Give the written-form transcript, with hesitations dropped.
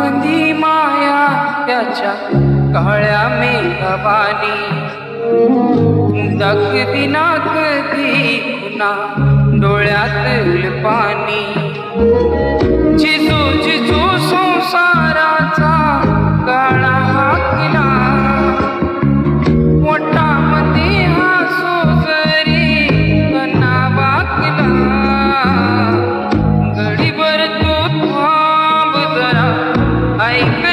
मधी माया त्याच्या काळ्या मेघवानी दाखवी ना कधी पुन्हा डोळ्यातलं पाणी जिजू जिजू संसाराचा काळा हाकला पोटामध्ये हसू जरी कना वाकला गडीभर तू थांब जरा ऐक